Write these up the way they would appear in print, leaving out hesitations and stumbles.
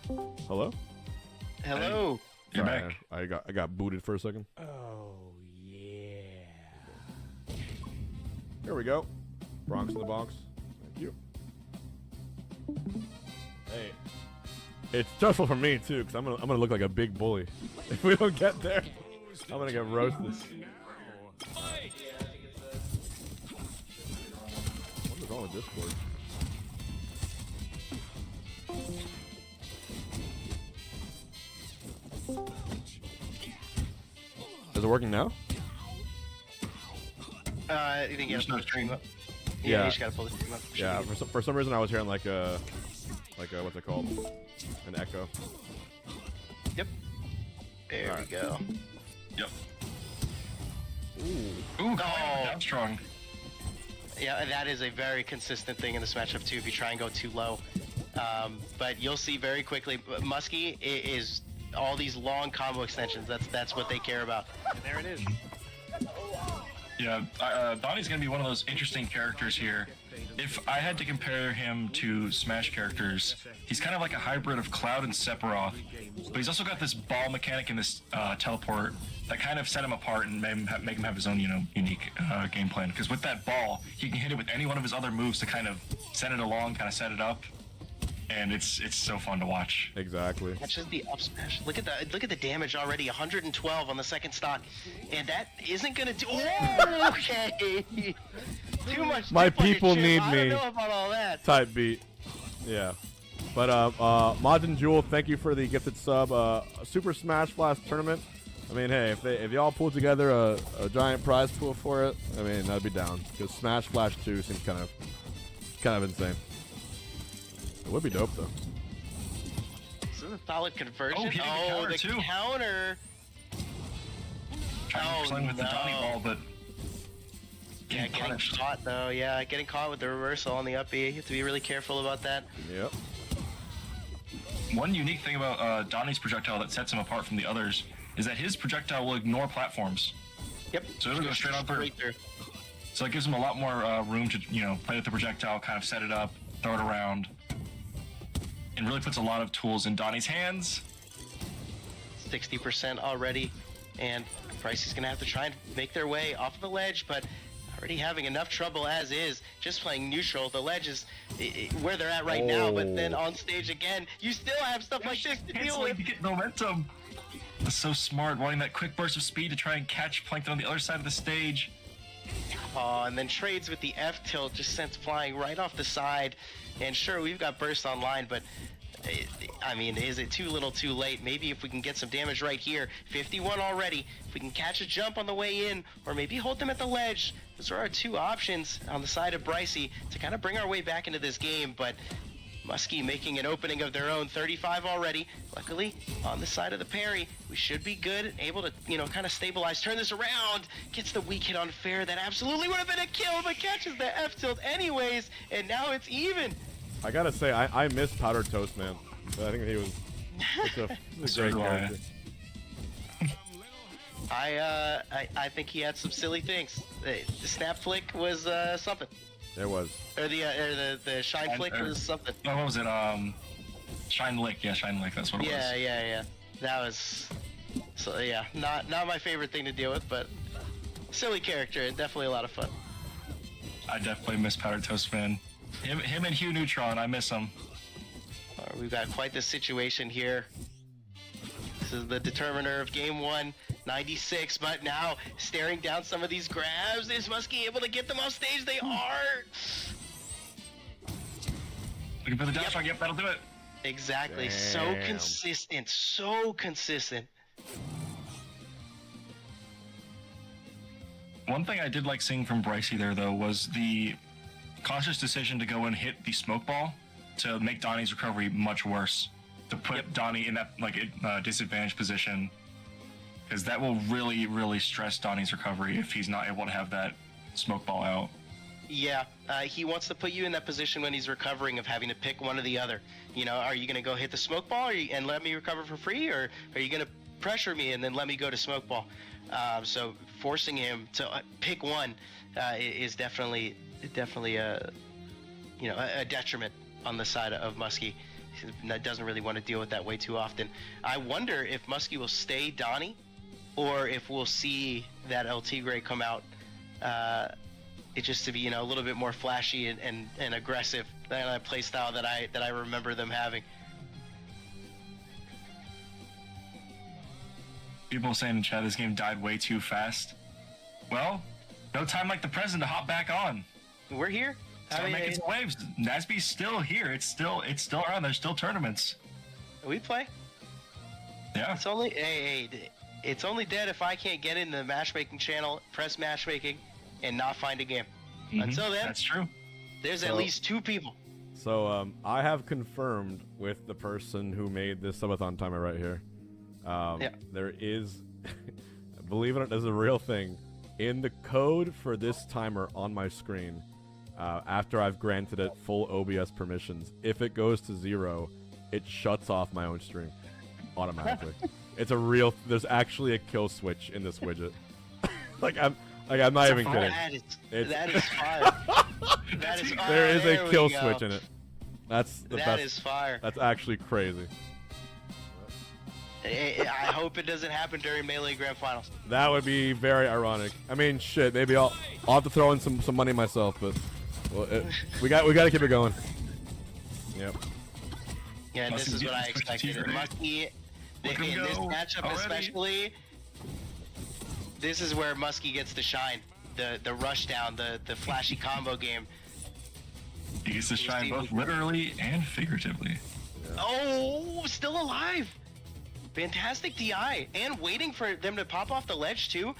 Hello? Hello. You're Sorry, back. I got booted for a second. Oh, yeah. Here we go. Bronx in the box. Thank you. Hey. It's stressful for me too, because I'm gonna look like a big bully. If we don't get there, I'm gonna get roasted. What is wrong with Discord? Is it working now? I think you have to pull the stream up. Yeah, Yeah. you just gotta pull the stream up. Yeah, for some reason I was hearing like a what's it called? An echo. Yep. There we go. Yep. Ooh. Ooh, down strong. Yeah, and that is a very consistent thing in this matchup too. If you try and go too low, but you'll see very quickly, Muskie is all these long combo extensions. That's what they care about. And there it is. Yeah, Donnie's gonna be one of those interesting characters here. If I had to compare him to Smash characters, he's kind of like a hybrid of Cloud and Sephiroth, but he's also got this ball mechanic and this teleport that kind of set him apart and make him have his own, unique game plan. Because with that ball, he can hit it with any one of his other moves to kind of send it along, kind of set it up, and it's so fun to watch. Exactly. That's just the up smash. Look at the damage already. 112 on the second stock, and that isn't gonna do. Oh, okay. Too much. My dip on your people chip. need I me. don't know about all that. Type beat. Yeah. But Mods and Jewel, thank you for the gifted sub. Super Smash Blast tournament. I mean, hey, if y'all pull together a giant prize pool for it, I mean, I'd be down. Because Smash Flash 2 seems kind of insane. It would be dope though. This is a solid conversion. Oh, he had the counter, the too. counter. Trying to sling with the Donnie ball, but Yeah, getting punished. caught though. Yeah, getting caught with the reversal on the up B. You have to be really careful about that. Yep. One unique thing about Donnie's projectile that sets him apart from the others is that his projectile will ignore platforms. Yep. So it'll go straight on through. through. So it gives him a lot more room to, play with the projectile, kind of set it up, throw it around, and really puts a lot of tools in Donnie's hands. 60% already, and Brycie's gonna have to try and make their way off of the ledge, but already having enough trouble as is, just playing neutral. The ledge is where they're at right now, but then on stage again, you still have stuff like this to deal with. To get momentum. That's so smart, wanting that quick burst of speed to try and catch Plankton on the other side of the stage. Oh, and then trades with the F tilt just sent flying right off the side. And sure, we've got burst online, but I mean, is it too little too late? Maybe if we can get some damage right here. 51 already. If we can catch a jump on the way in, or maybe hold them at the ledge. Those are our two options on the side of Brycie to kind of bring our way back into this game, but Muskie making an opening of their own, 35 already. Luckily, on the side of the parry, we should be good, able to, kind of stabilize, turn this around, gets the weak hit on fair. That absolutely would have been a kill, but catches the F tilt anyways, and now it's even. I gotta say, I miss Powdered Toast, man. I think he was such a great character. I think he had some silly things. The snap flick was something. There was. Or the shine flick was something. What was it? Shine Lick. Yeah, Shine Lick. That's what it was. Yeah. That was, so yeah, not my favorite thing to deal with, but silly character and definitely a lot of fun. I definitely miss Powdered Toast, man. Him and Hugh Neutron, I miss him. We've got quite the situation here. This is the determiner of game one, 96, but now staring down some of these grabs. Is Muskie able to get them off stage? They are. Looking for the dash rock. Yep, that'll do it. Exactly. Damn. So consistent. So consistent. One thing I did like seeing from Brycie there, though, was the conscious decision to go and hit the smoke ball to make Donnie's recovery much worse. To put Donnie in that disadvantaged position, because that will really, really stress Donnie's recovery if he's not able to have that smoke ball out. Yeah, he wants to put you in that position when he's recovering of having to pick one or the other. Are you going to go hit the smoke ball and let me recover for free, or are you going to pressure me and then let me go to smoke ball? So forcing him to pick one is definitely a detriment on the side of Muskie. doesn't really want to deal with that way too often. I wonder if Muskie will stay Donnie, or if we'll see that El Tigre come out. It just to be a little bit more flashy and aggressive than a play style that I remember them having. People saying in chat this game died way too fast. Well, no time like the present to hop back on. We're here. Start making some waves. Nasby's still here. It's still around. There's still tournaments. We play. Yeah. It's only it's only dead if I can't get in the matchmaking channel, press matchmaking, and not find a game. Until then, that's true. There's at least 2 people. So I have confirmed with the person who made this subathon timer right here. There is, believe it or not, there's a real thing. In the code for this timer on my screen, after I've granted it full OBS permissions, if it goes to 0, it shuts off my own stream automatically. It's a real. There's actually a kill switch in this widget. I'm not even kidding. That is fire. There is a kill switch in it. That's the best. That is fire. That's actually crazy. I hope it doesn't happen during Melee Grand Finals. That would be very ironic. I mean, shit. Maybe I'll have to throw in some money myself, but we got to keep it going. Yep. Yeah, this is what I expected. Muskie, in this matchup especially, this is where Muskie gets to shine. The rush down, the flashy combo game. He gets to shine both literally and figuratively. Yeah. Oh, still alive! Fantastic DI, and waiting for them to pop off the ledge too.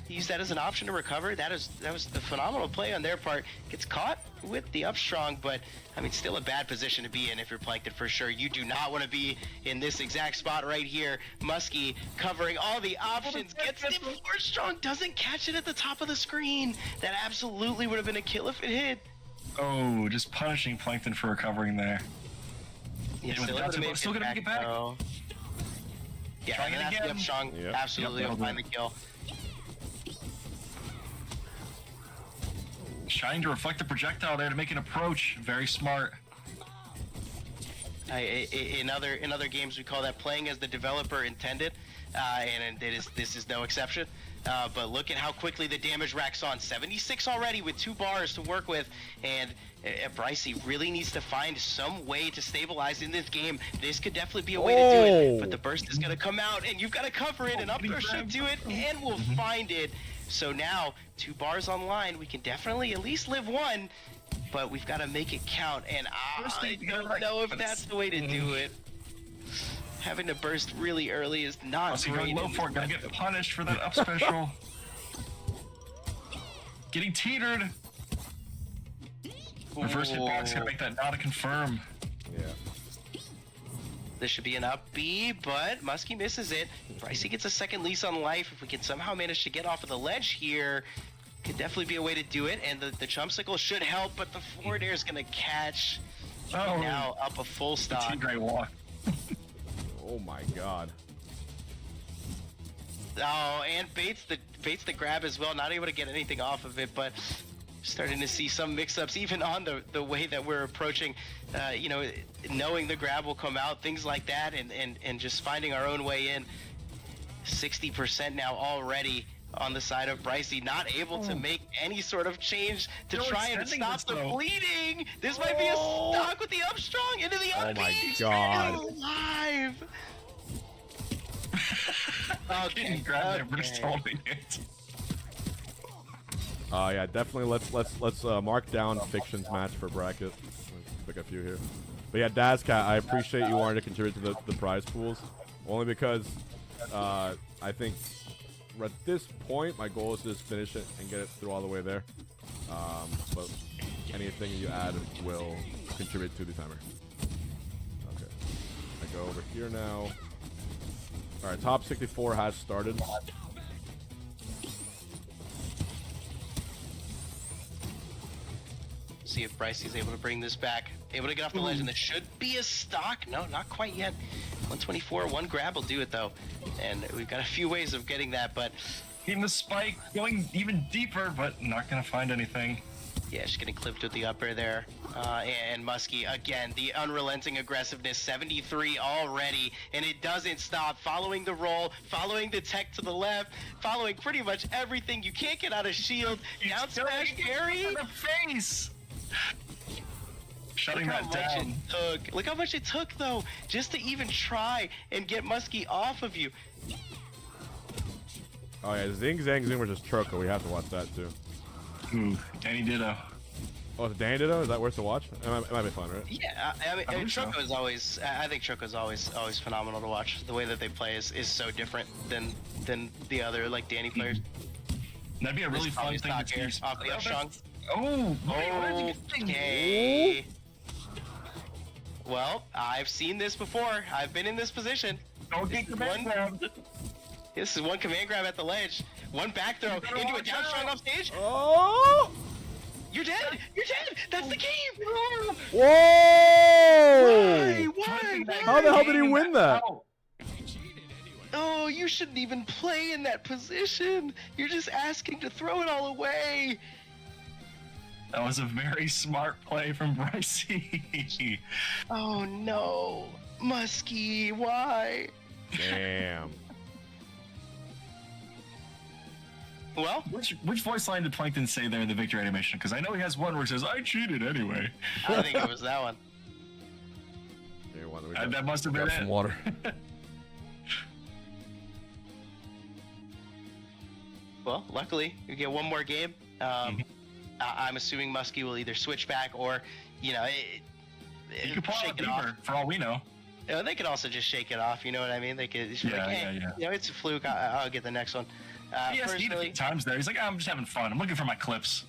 He used that as an option to recover. That was a phenomenal play on their part. Gets caught with the up strong, but I mean, still a bad position to be in if you're Plankton for sure. You do not want to be in this exact spot right here. Muskie covering all the options, gets the 4 strong, doesn't catch it at the top of the screen. That absolutely would have been a kill if it hit. Oh, just punishing Plankton for recovering there. Yeah, still gonna make it back. Yeah, trying it again. Up strong. Yep. Absolutely will find the kill. Trying to reflect the projectile there to make an approach. Very smart. In other games, we call that playing as the developer intended, and this is no exception. But look at how quickly the damage racks on. 76 already with 2 bars to work with, and Brycie really needs to find some way to stabilize in this game. This could definitely be a way to do it, but the burst is going to come out, and you've got to cover it, and up throw should do it, and we'll find it. So now, 2 bars online, we can definitely at least live 1, but we've got to make it count, and I don't know if that's the way to do it. Having to burst really early is not great. Low for it, gonna get punished for that up special. Getting teetered. Reverse hitbox gonna make that not a confirm. Yeah. This should be an up B, but Muskie misses it. Brycie gets a second lease on life. If we can somehow manage to get off of the ledge here, could definitely be a way to do it. And the jump cycle should help, but the forward air is gonna catch. Oh, now up a full stock. Tigre walk. Oh my god. Oh, and baits the grab as well. Not able to get anything off of it, but starting to see some mix-ups even on the way that we're approaching. Knowing the grab will come out, things like that, and just finding our own way in. 60% now already on the side of Brycie, not able to make any sort of change to try and stop the bleeding. This might be a stock with the up strong into the up. Oh my god. Alive. Okay, grab it, burst holding it. Yeah, definitely. Let's mark down Fiction's match for bracket. Let's pick a few here. But yeah, Dazcat, I appreciate you wanting to contribute to the prize pools, only because I think at this point my goal is to just finish it and get it through all the way there. But anything you add will contribute to the timer. Okay, I go over here now. All right, top 64 has started. See if Brycie's able to bring this back. Able to get off the ledge, and this should be a stock. No, not quite yet. 124, 1 grab will do it though. And we've got a few ways of getting that, but... Getting the spike, going even deeper, but not gonna find anything. Yeah, she's getting clipped with the upper there. And Muskie, again, the unrelenting aggressiveness, 73 already, and it doesn't stop. Following the roll, following the tech to the left, following pretty much everything. You can't get out of shield. Down smash parry. In the face! Shutting that down. Look how much it took, though, just to even try and get Muskie off of you. Oh yeah, Zing Zang Zoom versus Choco. We have to watch that too. Ooh, Danny Ditto. Oh, it's Danny Ditto? Is that worth to watch? It might be fun, right? Yeah, I mean, Choco is always. I think Choco's always phenomenal to watch. The way that they play is so different than the other like Danny players. That'd be a really fun thing to here see. off the up strong. Oh, Okay. Well, I've seen this before. I've been in this position. Don't get command grab. This is one command grab at the ledge. One back throw into a down strong off stage. Oh! You're dead! You're dead! That's the game! Whoa! Why? How the hell did he win that? Oh, you shouldn't even play in that position. You're just asking to throw it all away. That was a very smart play from Brycie. Oh no, Muskie, why? Damn. Well, Which voice line did Plankton say there in the victory animation? Because I know he has one where he says, "I cheated anyway." I think it was that one. That must have been Grab some it. water. Well, luckily, we get one more game. I'm assuming Muskie will either switch back or, You could pull out shake it off. Beaver, for all we know. You know, they could also just shake it off. You know what I mean? They could just be like, hey, you know, it's a fluke. I'll get the next one. He has eat a few times there. He's like, I'm just having fun. I'm looking for my clips.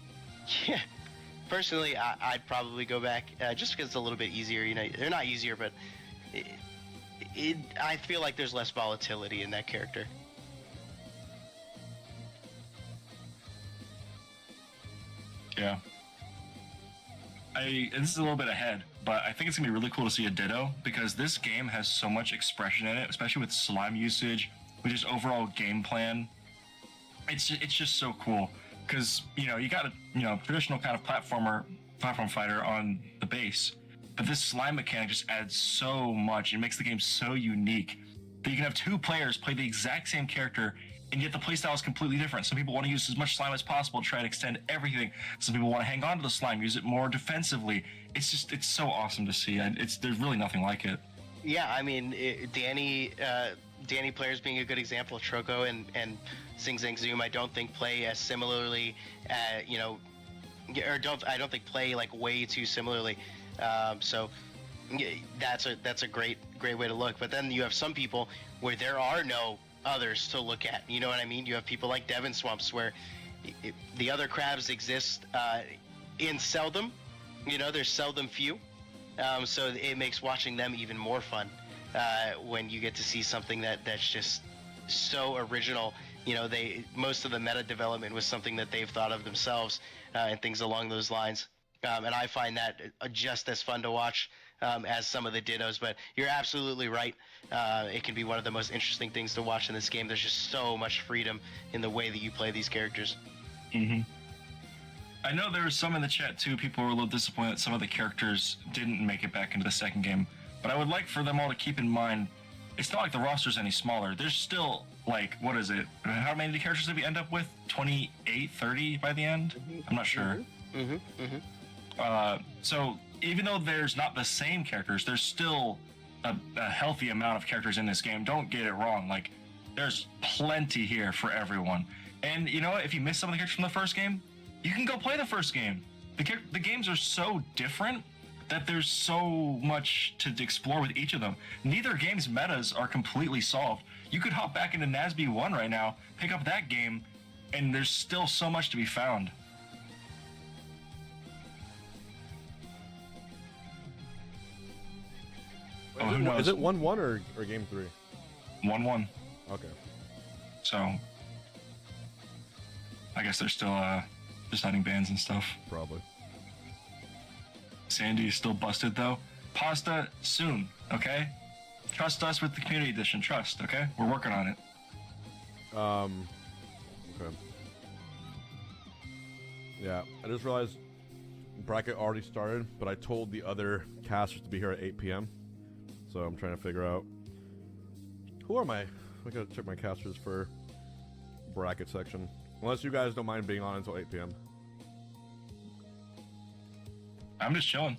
Yeah. Personally, I'd probably go back just because it's a little bit easier. You know, they're not easier, but I feel like there's less volatility in that character. Yeah. And this is a little bit ahead, but I think it's gonna be really cool to see a Ditto because this game has so much expression in it, especially with slime usage, with just overall game plan. It's just so cool because you got a traditional kind of platform fighter on the base, but this slime mechanic just adds so much. It makes the game so unique that you can have two players play the exact same character, and yet the playstyle is completely different. Some people want to use as much slime as possible, try and extend everything. Some people want to hang on to the slime, use it more defensively. It's so awesome to see. There's really nothing like it. Yeah, I mean, Danny players being a good example of Troco and Sing Zang Zoom, I don't think play as similarly, I don't think play like way too similarly. So that's a great way to look. But then you have some people where there are no others to look at. You know what I mean? You have people like Devon Swamps where the other crabs exist in seldom. There's seldom few. So it makes watching them even more fun when you get to see something that's just so original. Most of the meta development was something that they've thought of themselves and things along those lines. And I find that just as fun to watch as some of the Dittos. But you're absolutely right. It can be one of the most interesting things to watch in this game. There's just so much freedom in the way that you play these characters. Mm-hmm. I know there were some in the chat too. People were a little disappointed that some of the characters didn't make it back into the second game. But I would like for them all to keep in mind, it's not like the roster's any smaller. There's still, what is it? How many characters did we end up with? 28, 30 by the end? I'm not sure. So even though there's not the same characters, there's still a healthy amount of characters in this game. Don't get it wrong. There's plenty here for everyone. And you know what? If you miss some of the characters from the first game, you can go play the first game. The games are so different that there's so much to explore with each of them. Neither game's metas are completely solved. You could hop back into NASB 1 right now, pick up that game, and there's still so much to be found. Who knows? Is it 1-1 or game 3? 1-1. Okay. So, I guess they're still deciding bans and stuff. Probably. Sandy is still busted though. Pasta soon, okay? Trust us with the community edition. Trust, okay? We're working on it. Okay. Yeah, I just realized bracket already started, but I told the other casters to be here at 8 p.m. So I'm trying to figure out who are my. I gotta check my casters for bracket section. Unless you guys don't mind being on until 8 p.m. I'm just chilling.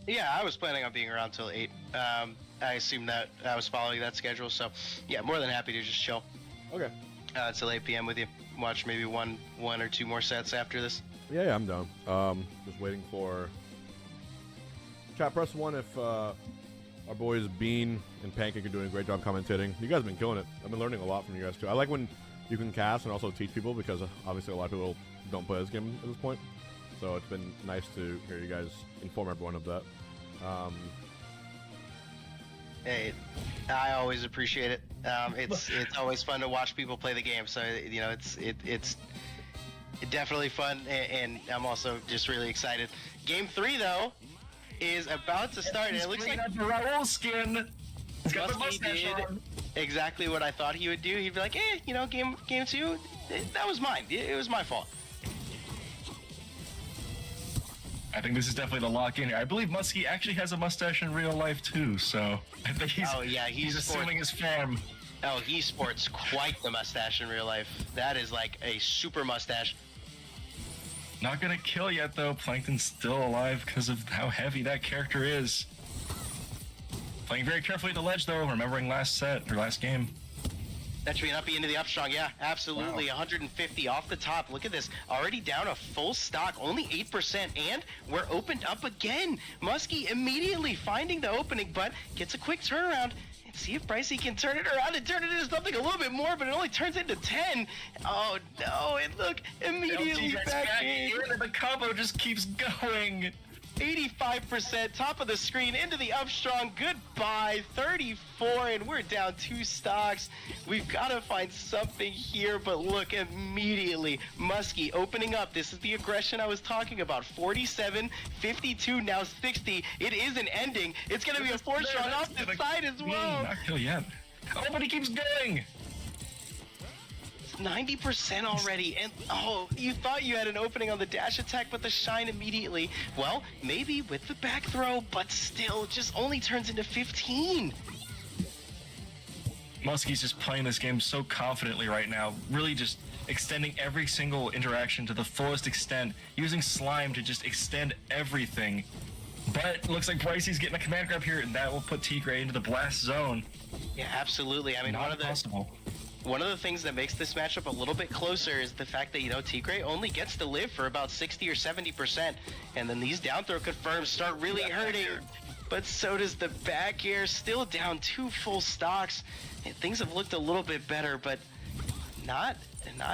Yeah, I was planning on being around till 8. I assumed that I was following that schedule, so yeah, more than happy to just chill Okay. till 8 p.m. with you. Watch maybe one or two more sets after this. Yeah, I'm down. Just waiting for chat. Press 1 if our boys Bean and Pancake are doing a great job commentating. You guys have been killing it. I've been learning a lot from you guys too. I like when you can cast and also teach people because obviously a lot of people don't play this game at this point. So it's been nice to hear you guys inform everyone of that. Hey, I always appreciate it. It's always fun to watch people play the game. So you know, it's definitely fun, and I'm also just really excited. Game 3 though is about to start, and it looks like the Raoul skin. He's got the Muskie mustache did on. exactly what I thought he would do. He'd be like, you know, game 2, that was mine. It was my fault. I think this is definitely the lock in here. I believe Muskie actually has a mustache in real life too, so I think he's he's assuming his form. Oh, he sports quite the mustache in real life. That is like a super mustache. Not gonna kill yet though. Plankton's still alive because of how heavy that character is. Playing very carefully at the ledge though, remembering last game. That should be an uppy into the upstrong, yeah, absolutely. Wow. 150 off the top. Look at this, already down a full stock, only 8%, and we're opened up again. Muskie immediately finding the opening, but gets a quick turnaround. And see if Brycie can turn it around and turn it into something a little bit more, but it only turns into 10. Oh no, and look, immediately back in. The combo just keeps going. 85%, top of the screen, into the upstrong, goodbye, 34, and we're down 2 stocks. We've got to find something here, but look, immediately, Muskie opening up. This is the aggression I was talking about. 47, 52, now 60. It isn't ending. It's going to be a 4-strong off the side as well. Not kill yet. Oh, but he keeps going. 90% already, and oh, you thought you had an opening on the dash attack, but the shine immediately. Well, maybe with the back throw, but still, just only turns into 15. Muskie's just playing this game so confidently right now, really just extending every single interaction to the fullest extent, using slime to just extend everything. But it looks like Brycie's getting a command grab here, and that will put Tigre into the blast zone. Yeah, absolutely. I mean, one of the things that makes this matchup a little bit closer is the fact that, you know, Tigre only gets to live for about 60 or 70%, and then these down throw confirms start really hurting. But so does the back air, still down 2 full stocks. And things have looked a little bit better, but not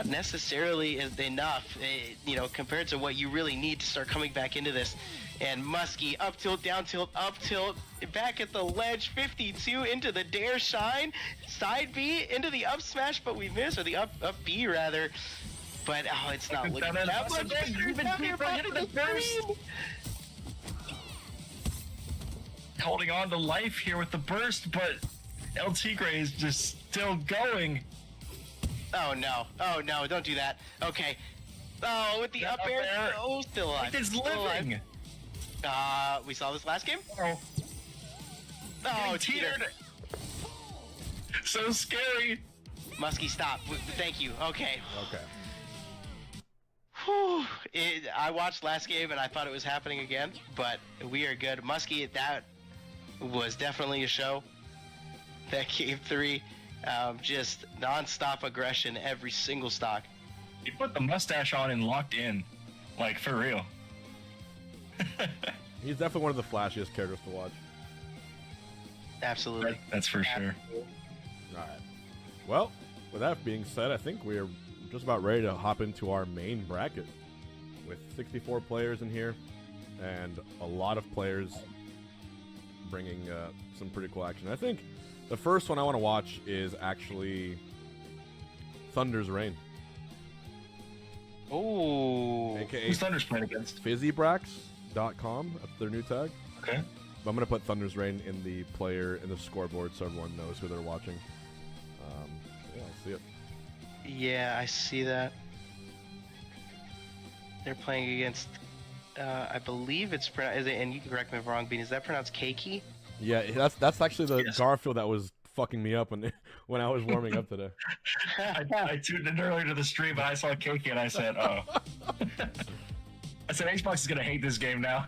necessarily enough, you know, compared to what you really need to start coming back into this. And Muskie, up tilt, down tilt, up tilt, back at the ledge, 52 into the dare shine, side B into the up smash, but we miss, or the up B rather. But oh, it's not looking that much better. Even Tigre hitting the burst. Holding on to life here with the burst, but El Tigre is just still going. Oh no, don't do that. Okay. Oh, with the up air, oh, still alive. It's living. We saw this last game? Oh, Tigre. So scary. Muskie, stop. Thank you. Okay. Okay. Whew. I watched last game and I thought it was happening again, but we are good. Muskie, that was definitely a show. That game 3, just non-stop aggression every single stock. He put the mustache on and locked in, like for real. He's definitely one of the flashiest characters to watch. Absolutely. That's for sure. Alright. Well, with that being said, I think we're just about ready to hop into our main bracket with 64 players in here and a lot of players bringing some pretty cool action. I think the first one I want to watch is actually Thunder's Reign. Oh. AKA Who's Thunder's playing against? Fizzybrax.com. That's their new tag. Okay. But I'm going to put Thunder's Reign in the player in the scoreboard so everyone knows who they're watching. Yeah, I'll see it. Yeah, I see that. They're playing against I believe it's pronounced, and you can correct me if I'm wrong, Bean, is that pronounced Keiki? Yeah, that's actually the Yes. Garfield that was fucking me up when when I was warming up today. I tuned in earlier to the stream and I saw Keiki and I said, oh. I said, Xbox is gonna hate this game now.